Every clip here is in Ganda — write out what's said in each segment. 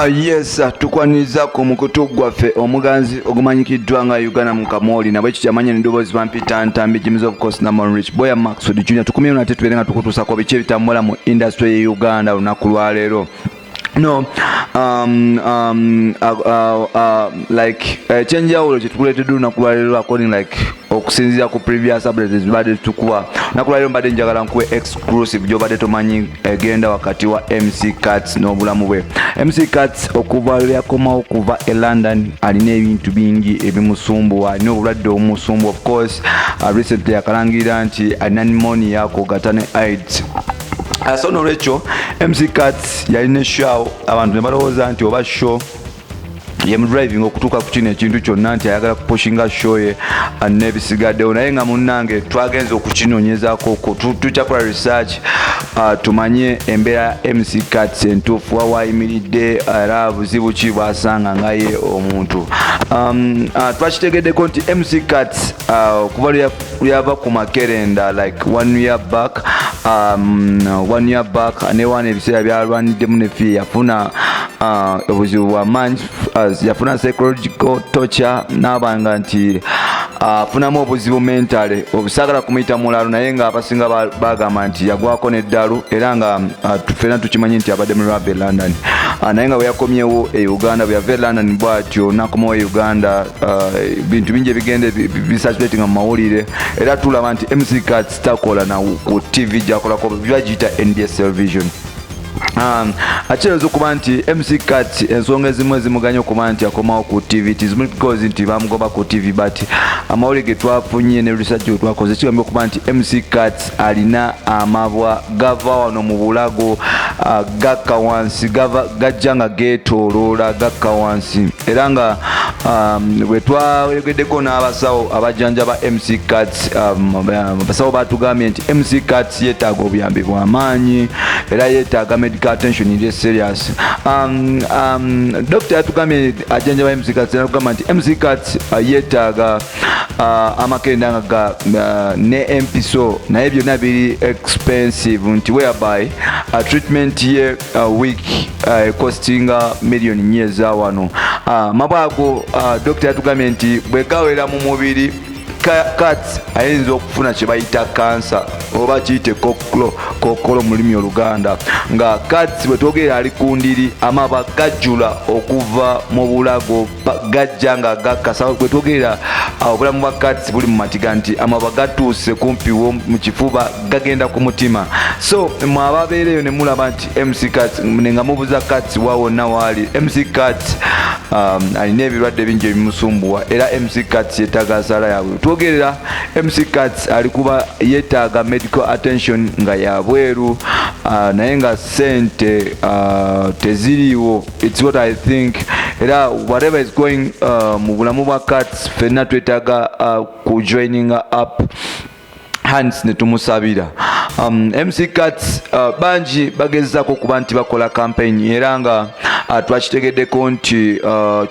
Yes, tukwaniriza ku mukutu gwaffe omuganzi ogumanyikiddwa nga Uganda Mukamoli nabwe kikyamanya endoboozi bampita ntambi James of course Namon Rich Boy Maxwell Junior tukumye nate tubeere nga tukutuusako biki ebitambula mu industry ye Uganda lunaku lwa leero. No, like chenjawulo kyetukuleetedde olunaku lwa leero according like okusinziira ku previous updates zibadde tukuwa olunaku lwa leero mbadde njagala nkuwe exclusive gy'obadde tomanyi egenda wakati wa MC Cats n'obulamu bwe. MC Cats okuva lyakomawo kuva e London alina ebintu bingi ebimusumbuwa, alina obulwadde obumusumbuwa. Of course recently yakalangirira nti alina pneumonia kw'ogatta ne AIDS. So nolwekyo MC Cats yalina show abantu ne balowooza nti oba show driving okutuuka ku kino ekintu kyonna nti ayagala kupushinga show ye n'ebisigaddewo, naye nga munnange twagenze okukinonyezaako tukyakola research tumanye embeera ya MC Cats entuufu wawayimiridde era buzibu ki bwasanga nga ye omuntu. Twakitegeddeko nti MC Cats kuba lyava ku makerenda like 1 year back newaana ebiseera byalwaniddemu nefi yafuna obuzibu bwamaanyi, yafuna psychological torture n'abanga nti afunamu obuzibu mentale obusagala kumuyita mulalo, naye nga abasinga bagamba nti yagwako n'eddalu era nga ffena tukimanyi nti abadde mu lwabba e London. Naye nga bwe yakomyewo e Uganda, bwe yava e London bw'atyo n'akomawo e Uganda, bintu bingi ebigenda bisatulatinga mu mawulire era tulaba nti MC Cats takola na ku TV gyakolako bagiyita NBS television. Akyereza okuba nti MC Cats ensonga ezimu ezimuganya okuba nti akomawo ku TV because nti bamugoba ku TV, but amawulire ge twafunye ne research gye twakoze kigambye okuba nti MC Cats alina amabwa gava wano mu bulago gakka wansi gajja nga geetooloola gakka wansi, era nga bwe twaweregeddeko n'abasawo abajjanjaba MC Cats, abasawo batugambye nti MC Cats yeetaaga obuyambi bw'amaanyi era yeetaaga medical attention is serious. Doctor atugambye ajjanjaba MC Cats n'atugamba nti MC Cats yeetaaga amakerenda nga ne empiso, naye byonna biri expensive nti whereby treatment ye week costinga million nnyo eza wano. Mabwago doctor atugambye nti bwe gawera mu mubiri Cats ayinza okufuna kye bayita kansa oba kiyite kokkolo mu lulimi Oluganda, nga Cats bwe twogera ali ku ndiri amaba gajjula okuva mu bulago gajja nga gakkasa. Bwe twogera obulamu bwa Cats buli mu matiga nti amaba gatuuse kumpi mu kifuba gagenda ku mutima. So mwababeereyo ne mulaba nti MC Cats nga mubuza Cats wa wonna waali, MC Cats alina ebirwadde bingi ebimusumbuwa era MC Cats yeetaaga nsala yaabwe. Twogerera MC Cats ali kuba yeetaaga medical attention nga yabweru, naye nga sente teziriiwo. It's what I think. Era whatever is going mu bulamu bwa Cats ffenna twetaaga ku joining up hands ne tumusabira. MC Cats bangi bagezaako okuba nti bakola campaign era nga twakitegeddeko nti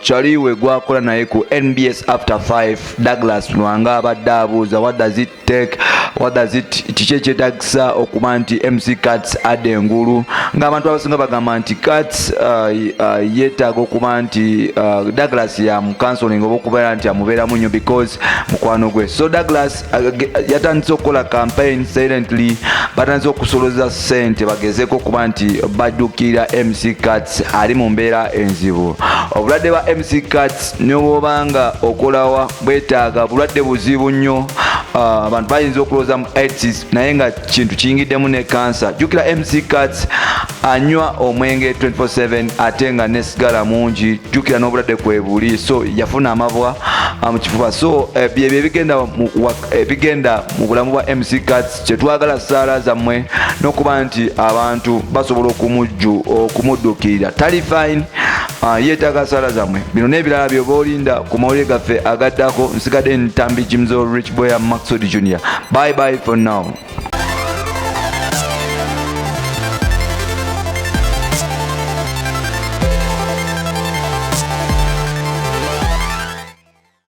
kyaliwe gwakola naye ku NBS After 5 Douglas Lwanga abadde abuuza what does it take, kiki ekyetagisa okuba nti MC Cats adde engulu, ng'abantu abasinga bagamba nti Cats yeetaaga okuba nti Douglas yamukansoling oba okubeera nti amubeeramu nnyo because mukwano gwe. So Douglas yatandise okukola campaign silently, batandise okusoloza ssente bagezeeko okuba nti baddukira MC Cats ali mu mbeera enzibu. Obulwadde bwa MC Cats ne bw'obanga okolawa bwetaaga bulwadde buzibu nnyo. Abantu bayinza okulowooza mu AIDS naye nga kintu kiyingiddemu ne kansa. Jjukira MC Cats anywa omwenge 24/7 ate nga ne sigala mungi. Jjukira n'obulwadde kwebuli, so yafuna amabwa mu kifuba. So byebyo ebigenda mu bulamu bwa MC Cats. Kyetwagala ssaala zammwe n'okuba nti abantu basobola okumuddukirira. Tali fine, yeetaaga ssaala zammwe. Bino n'ebirala by'oba olinda ku mawulire gaffe agaddako. Nsigadde ntambi James Rich Boy Maxwell Junior. Bye bye for now.